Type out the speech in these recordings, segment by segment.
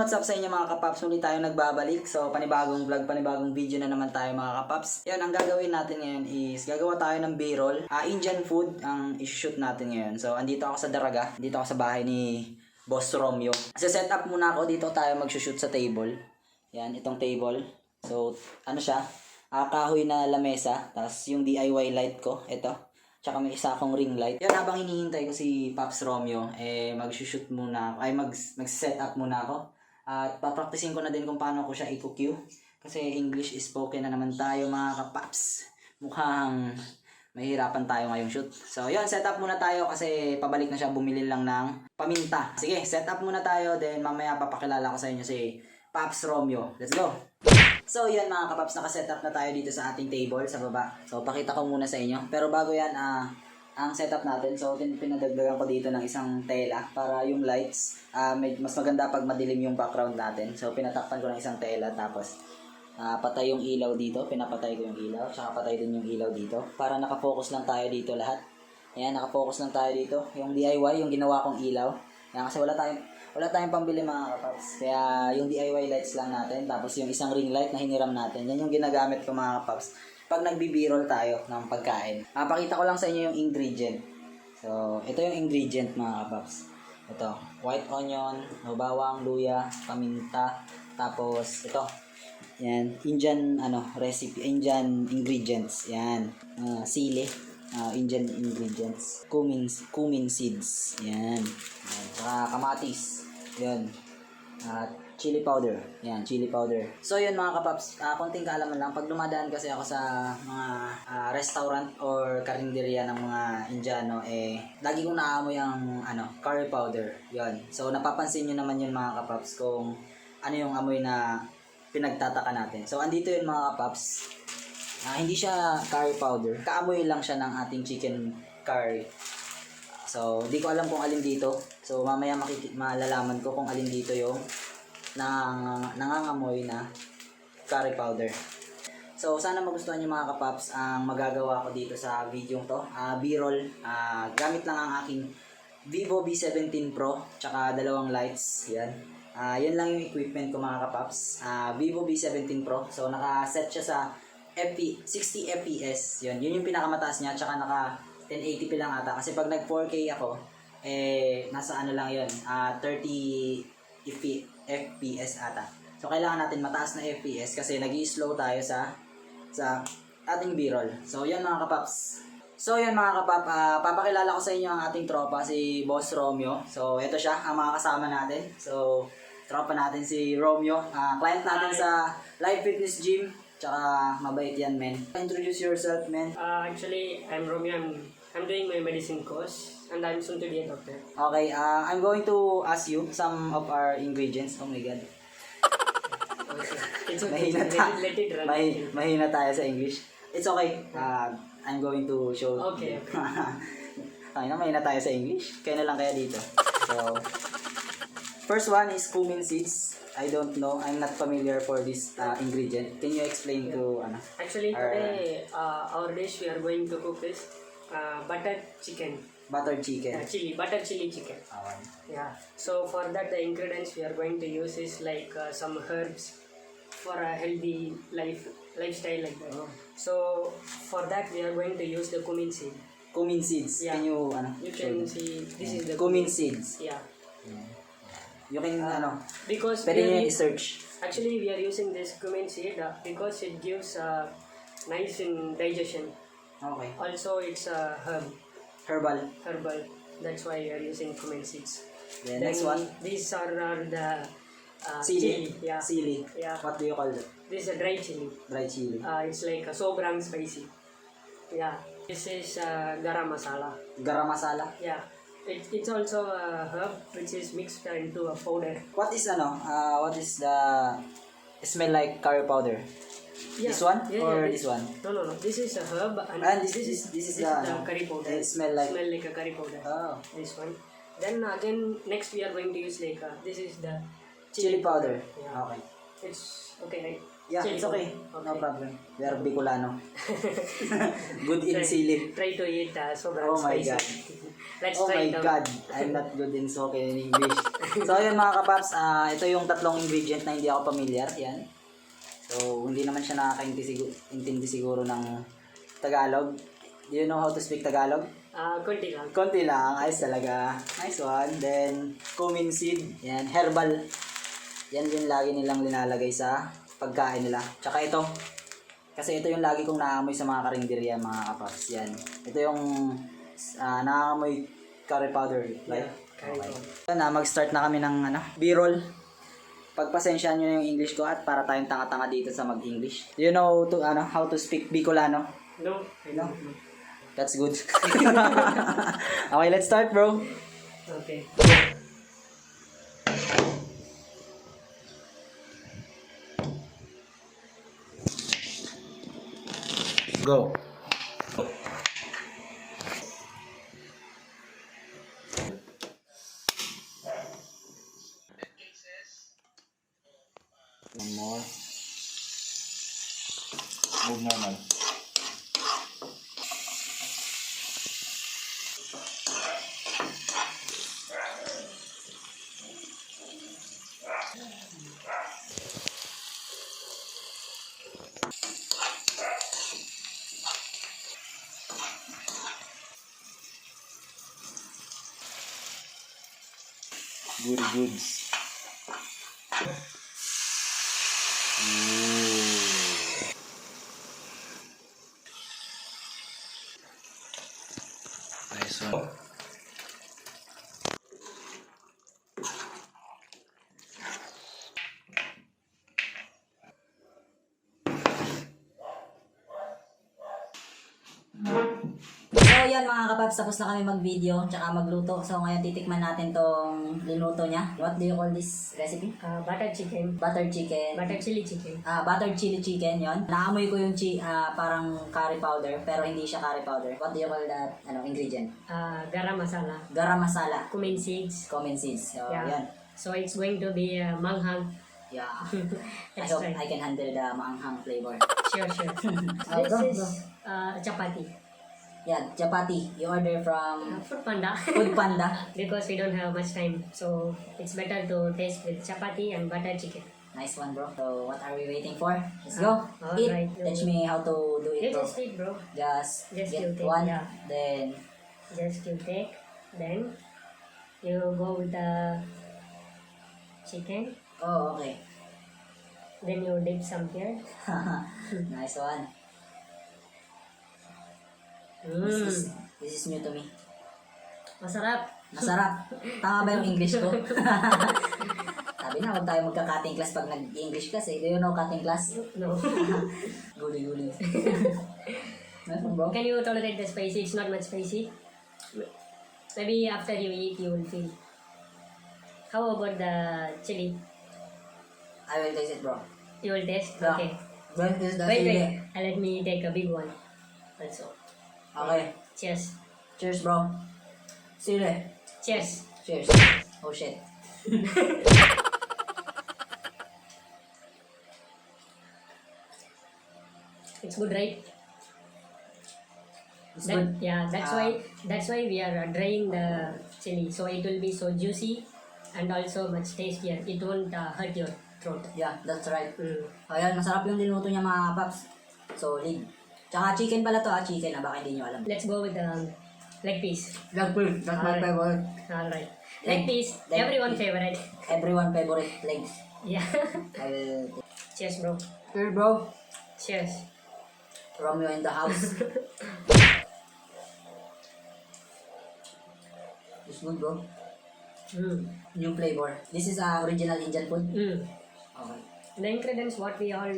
what's up sa inyo mga kapaps? Muli tayo nagbabalik. So, panibagong vlog, panibagong video na naman tayo mga kapaps. Yan, ang gagawin natin ngayon is gagawa tayo ng B-roll. Indian food ang isushoot natin ngayon. So, andito ako sa Daraga. Dito ako sa bahay ni Boss Romeo. Set up muna ako. Dito tayo mag-shoot sa table. Yan, itong table. So, ano siya? Kahoy na lamesa. Tapos yung DIY light ko, ito. Tsaka may isa akong ring light. Yan, habang hinihintay ko si Pops Romeo, mag-shoot muna ako. Ay, mag-set up muna ako. At papraktisin ko na din kung paano ko siya i-cue. Kasi English is spoken na naman tayo mga kapaps. Mukhang mahirapan tayo ngayong shoot. So, yun, set up muna tayo kasi pabalik na siya. Bumili lang ng paminta. Sige, set up muna tayo. Then, mamaya papakilala ko sa inyo si Pops Romeo. Let's go! So yan mga kapaps, naka-setup na tayo dito sa ating table sa baba. So pakita ko muna sa inyo. Pero bago yan, ang setup natin, so pinadagdagan ko dito ng isang tela para yung lights, mas maganda pag madilim yung background natin. So pinatakpan ko ng isang tela, tapos patay yung ilaw dito, pinapatay ko yung ilaw, tsaka patay din yung ilaw dito. Para nakafocus lang tayo dito lahat. Ayan, nakafocus lang tayo dito. Yung DIY, yung ginawa kong ilaw. Ayan, kasi wala tayong pambili mga kapaps. Kaya yung DIY lights lang natin. Tapos yung isang ring light na hiniram natin. Yan yung ginagamit ko mga kapaps pag nagbi-b-roll tayo ng pagkain. Pakita ko lang sa inyo yung ingredient. So, ito yung ingredient mga kapaps. Ito, white onion, bawang, luya, paminta. Tapos ito, yan, Indian recipe, Indian ingredients. Yan, sili. Indian ingredients, cumin seeds, yan, saka kamatis, yan, chili powder, yan, chili powder. So yun mga kapaps, konting kaalaman lang, pag dumadaan kasi ako sa mga restaurant or karinderya ng mga Indiano, lagi kong naamoy ang curry powder, yun. So napapansin nyo naman yun mga kapaps kung ano yung amoy na pinagtataka natin. So andito yun mga kapaps. Hindi siya curry powder. Kaamoy lang siya ng ating chicken curry. So, di ko alam kung alin dito. So, mamaya malalaman ko kung alin dito yung nangangamoy na curry powder. So, sana magustuhan niyo mga kapaps ang magagawa ko dito sa video to. B-roll. Gamit lang ang aking VIVO V17 Pro. Tsaka dalawang lights. Yan. Yan lang yung equipment ko mga kapaps. VIVO V17 Pro. So, naka-set siya sa 60 fps, yun yung pinakamataas niya, tsaka naka 1080p lang ata, kasi pag nag 4K ako, nasa lang yun, 30 fps ata. So kailangan natin mataas na fps kasi nag-i-slow tayo sa ating b-roll. So yan mga kapaps. So yan mga kapap, papakilala ko sa inyo ang ating tropa, si Boss Romeo. So ito siya, ang mga kasama natin. So tropa natin si Romeo, client natin sa Live Fitness Gym. Tsaka mabait yan, men. Introduce yourself, men. Actually, I'm Romeo. I'm doing my medicine course, and I'm soon to be a doctor. Okay, I'm going to ask you some of our ingredients. Oh my God. It's okay. Let it run. Mahina tayo sa English. It's okay. I'm going to show. Okay. Mahina tayo sa English. Kaya na lang kaya dito. So, first one is cumin seeds. I don't know. I'm not familiar for this ingredient. Can you explain to Actually, today our dish we are going to cook is buttered chicken. Buttered chicken. Buttered chilli chicken. Yeah. So for that, the ingredients we are going to use is like some herbs for a healthy lifestyle like that. So for that, we are going to use the cumin seed. Cumin seeds. Yeah. Can you You can see this is the cumin seeds. Yeah. You can because pwede nyo i-search. Actually, we are using this cumin seed because it gives nice in digestion. Okay. Also, it's a Herbal. That's why we are using cumin seeds. The next one. These are the Chili. Yeah. Chili. Yeah. What do you call that? This is a dry chili. Dry chili. It's like a sobrang spicy. Yeah. This is garam masala. Garam masala. Yeah. It's also a herb which is mixed into a powder. What is the smell like curry powder? Yeah. This one or this one? No. This is a herb and this is the curry powder. It smell like a curry powder. Oh. This one. Then again next we are going to use like this is the chili powder. Yeah. Okay. It's okay, right? Yeah, Chili it's okay. con. No problem. We are Bicolano. Good in sili. Try to eat sobrang Oh my spicy. God. Let's Oh try my it out. God, I'm not good in soke in English. So ayun mga kapaps, ito yung tatlong ingredient na hindi ako familiar. Yan. So hindi naman siya nakakaintindi siguro ng Tagalog. Do you know how to speak Tagalog? Kunti lang. Konti lang, ayos talaga. Nice one. Then, cumin seed. Yan, herbal. Yan yung lagi nilang linalagay sa pagkain nila. Tsaka ito. Kasi ito yung lagi kong naamoy sa mga karinderya, mga kapaps. Yan. Ito yung naamoy curry powder. Right? Curry Okay. powder. Na, mag-start na kami ng B-roll. Pagpasensyahan nyo yung English ko at para tayong tanga-tanga dito sa mag-English. Do you know how to speak Bicolano? No, I don't know. That's good. Okay, let's start, bro. Okay. Go. One more. Move normal. Goody goods. Nice one. So yan mga kapaps, tapos na kami mag-video tsaka magluto. So ngayon titikman natin tong linuto niya. What do you call this recipe? Buttered chicken. Buttered chicken. Buttered chili chicken. Buttered chili chicken yon. Naamoy ko yung parang curry powder pero hindi siya curry powder. What do you call that ingredient? Garam masala. Garam masala. Cumin seeds. Cumin seeds. So Yeah. yan. So it's going to be manghang. Yeah. I Let's hope try. I can handle the maanghang flavor. Sure. This Bro. is chapati. Yeah, chapati. You order from Food panda. Food Panda. Because we don't have much time. So it's better to taste with chapati and buttered chicken. Nice one, bro. So what are we waiting for? Let's go. Eat. Alright. Teach me how to do it, You bro. just eat, bro. Just Just get you take, one, yeah. then Just you take. Then you go with the chicken. oh, okay. Then you dip some here. Nice one. This is new to me. Masarap. Masarap. Tama ba yung English ko? Sabi na, huwag tayo magka-cutting class pag nag-English class eh. Do you know cutting class? No. Guli-guli. Nice one, bro. Can you tolerate the spicy? It's not much spicy. Maybe after you eat, you will feel. How about the chili? I will taste it, bro. You will taste? Yeah. Okay. When is the Wait. chili? Let me take a big one. Also. Okay. Cheers. Cheers, bro. Sili. Cheers. Cheers. Oh, shit. It's good, right? It's good. Yeah, that's why we are drying the chili, so it will be so juicy and also much tastier. It won't hurt your throat. Yeah, that's right. Mm. Ayan, masarap yung linuto niya mga paps. Solid. Tsaka chicken pala to chicken baka hindi nyo alam. Let's go with the leg piece. Leg piece, that's my Alright. favorite. Alright. Leg- Leg piece, leg everyone piece. favorite. Everyone favorite legs. Yeah. I will... Cheers, bro. Here, bro. Cheers. Romeo in the house. It's good, bro. Mm. New flavor. This is original Indian food. Mm. Okay. The ingredients what we all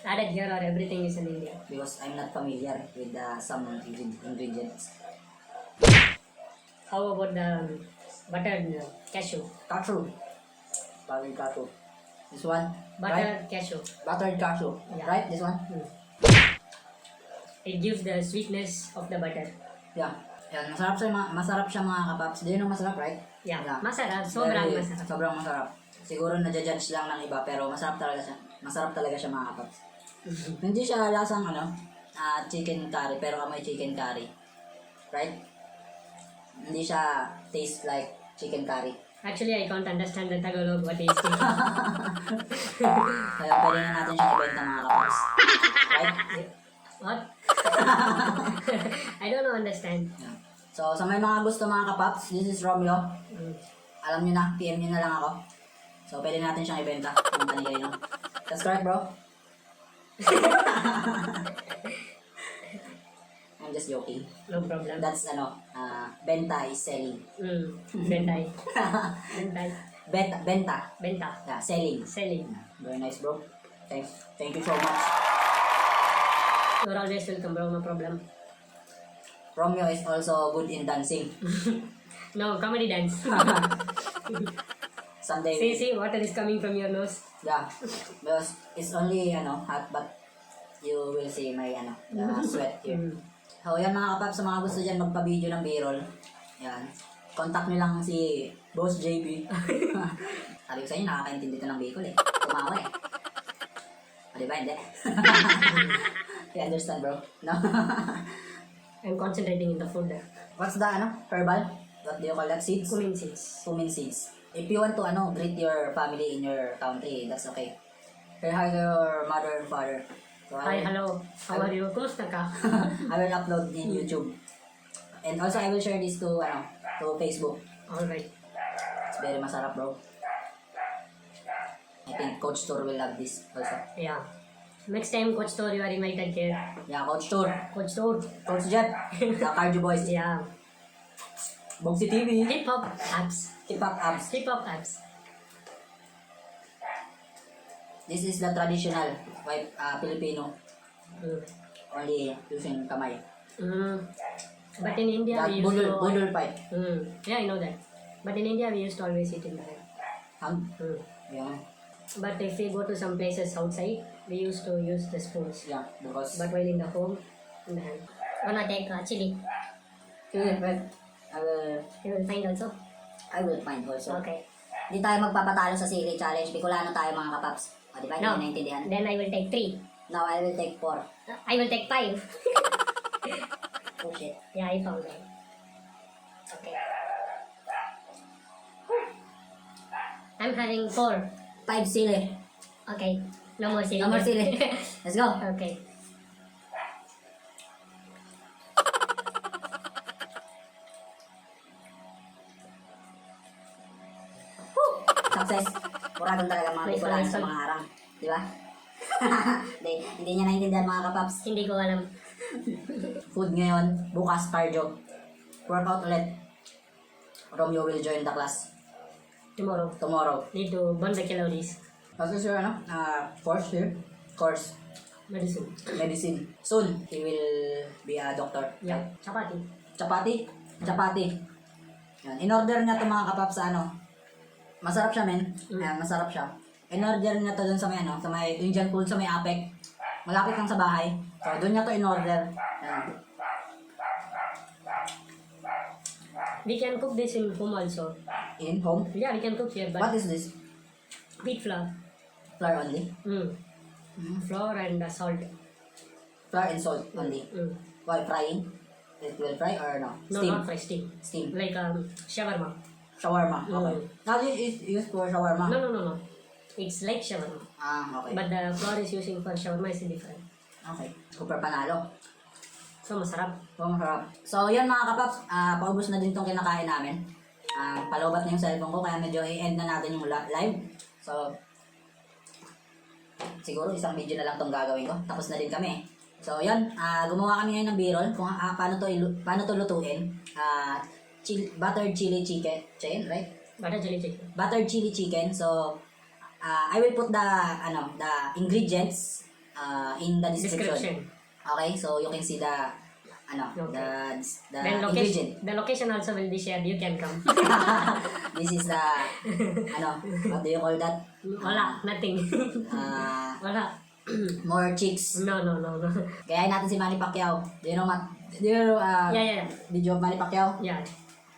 added here or everything is in India. Because I'm not familiar with some ingredients. How about the buttered cashew? Cashew. Buttered cashew. This one. Buttered Right? cashew. Buttered cashew. Yeah. Right? This one? Mm. It gives the sweetness of the butter. Yeah. Yan, masarap siya mga kapaps. Do you know masarap, right? Yeah. Yeah. Masarap. Sobrang Very- masarap. Sobrang masarap. Siguro na-judge lang ng iba pero masarap talaga siya. Masarap talaga siya mga kapaps. Hindi siya lasang chicken curry, pero amoy chicken curry. Right? Hindi siya taste like chicken curry. Actually, I can't understand the Tagalog what is chicken. Kaya pwede na natin siya ibenta mga kapaps. Right? What? I don't know understand. Yeah. So, sa may mga gusto mga kapaps, this is Romeo. Alam nyo na, PM nyo na lang ako. So, pwede natin siyang ibenta. Punta ni kayo, no? That's correct, bro? I'm just joking. No problem. That's, benta is selling. Bentay. Bentay. Benta. Benta. Yeah, selling. Selling. Very nice, bro. Thank you so much. You're always welcome, bro. No problem. Romeo is also good in dancing. No, comedy dance. Someday. See, water is coming from your nose. Yeah. Because it's only, hot, but you will see my, the sweat here. So, yan mga kapaps, sa mga gusto dyan magpa-video ng B-roll. Yan. Contact nyo lang si Boss JP. Sabi ko sa inyo, nakakaintindi ito ng Bicol eh. Tumawa eh. O, diba? Hindi. You understand, bro? No? I'm concentrating in the food. What's the, herbal? What do you call that? Seeds? Cumin seeds. Cumin seeds. If you want to, greet your family in your country, that's okay. Say hi to your mother and father. So Hi, hello. How are you? Kumusta ka? I will upload in YouTube. And also, I will share this to, to Facebook. Alright. It's very masarap, bro. I think Coach Tour will love this also. Yeah. Next time, Coach Tor, you are invited here. Yeah, Coach Tour. Coach Tor. Coach Jet. The Cardio Boys. Yeah. Bongsi TV. Hip-hop apps. Hip-hop abs. Hip-hop apps. This is the traditional white Filipino. Mm. Only using kamay. But in India, That we used to... budol fight. Yeah, I know that. But in India, we used to always eat in the hand. Yeah. But if we go to some places outside, we used to use the spoons. Yeah, because... But while in the home, in the hand. Wanna take chili? Well, You will find also? I will find also. Okay. Hindi tayo magpapatalo sa sili challenge. Bicolano tayo mga kapaps. O, diba? No. Hindi naintindihan. Then I will take 3. Now, I will take 4. I will take 5. Oh, shit. Yeah, I found that. Okay. I'm having 4. 5 sili. Okay. No more sili. No more sili. Let's go. Okay. Success. Muradong talaga mga Bicolano sa mga harang. Di ba? Hindi niya naintindihan mga kapaps. Hindi ko alam. Food ngayon. Bukas cardio. Workout ulit. Romeo will join the class Tomorrow. Need to burn the calories. What is your course here? Course. Medicine. Soon, he will be a doctor. Yeah. Chapati. Chapati. Yan. In-order niya ito mga kapaps sa masarap siya, men. Ayan, masarap siya. In-order niya ito dun sa may, sa may Indian food, sa may Apek. Malapit lang sa bahay. So, dun niya ito in-order. Ayan. We can cook this in home also. In home? Yeah, we can cook here, but What is this? wheat flour. Flour only? Flour and salt. Flour and salt only. While frying? It will fry or no? No, Steam? not fry, steam. Steam. Like shawarma. Shawarma. Okay. Now this is used for shawarma? No. It's like shawarma. Okay. But the flour is using for shawarma is different. Okay. Super panalo. So, masarap. Masarap. So, yan mga kapaps. Paubos na din itong kinakain namin. Palobat na yung cellphone ko, kaya medyo i-end na natin yung live. So, siguro isang video na lang itong gagawin ko. Tapos na din kami. So, yan. Gumawa kami ngayon ng b-roll kung paano to lutuin. Buttered chili chicken, right? Butter chili chicken. Buttered chili chicken. So, I will put the ingredients in the description. Okay, so you can see the Then ingredient. the location also will be shared. You can come. This is the what do you call that? Wala, nothing. Wala. More chicks. No. Kaya natin si Manny Pacquiao. Do you know Yeah. video of Manny Pacquiao? Yeah.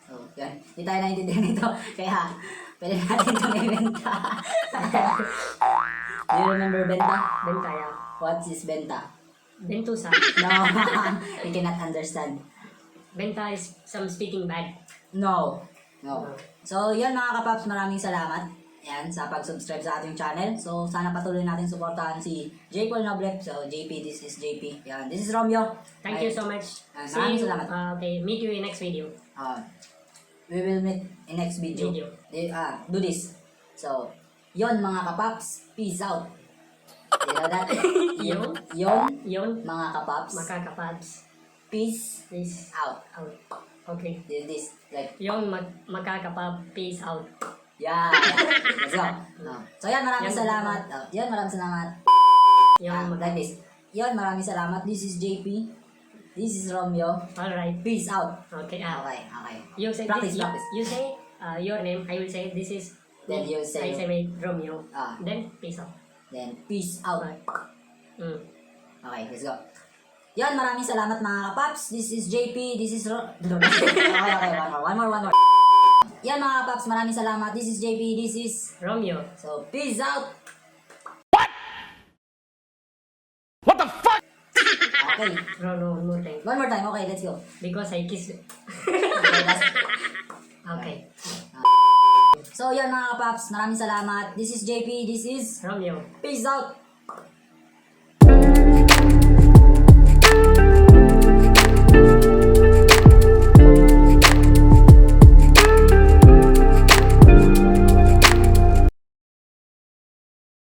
So, yan. Hindi tayo naintindihan ito. Kaya, pwede natin itong ibenta. Do you remember benta? Benta, yeah. What is benta? Bentusa. No, you cannot understand. Benta is some speaking bad. No. So, yan mga kapaps, maraming salamat. Yan, sa pag-subscribe sa ating channel. So, sana patuloy natin suportahan si J. Paul Noble. So, JP, this is JP. Yan, this is Romeo. Thank you so much. Maraming See you. salamat. Okay, meet you in next video. We will meet in next video. Do this. So, yon mga kapaps. Peace out. You know that? Yon mga kapaps. Makakapaps. Peace Peace out. out. Okay. This, like, Yon makakapap. Peace out. yeah. Let's go. So, yan, maraming salamat. Maraming salamat. Yon Like this. Yon, maraming salamat. This is JP. This is Romeo. Alright. Peace out. Okay. Okay. You say Practice. You say your name. I will say this is. Then you say. I say my Romeo. Ah. Then peace out. Then, peace out. Mm. Okay, let's go. Yan, maraming salamat mga kapaps. This is JP. This is Okay, one more. Yan mga kapaps, maraming salamat. This is JP. This is Romeo. So, peace out. What the fuck? Okay. No, one more time. One more time. Okay, let's go. Because I kiss. Okay, last. Okay. So, yan mga kapaps, maraming salamat. This is JP. This is Romeo. peace out.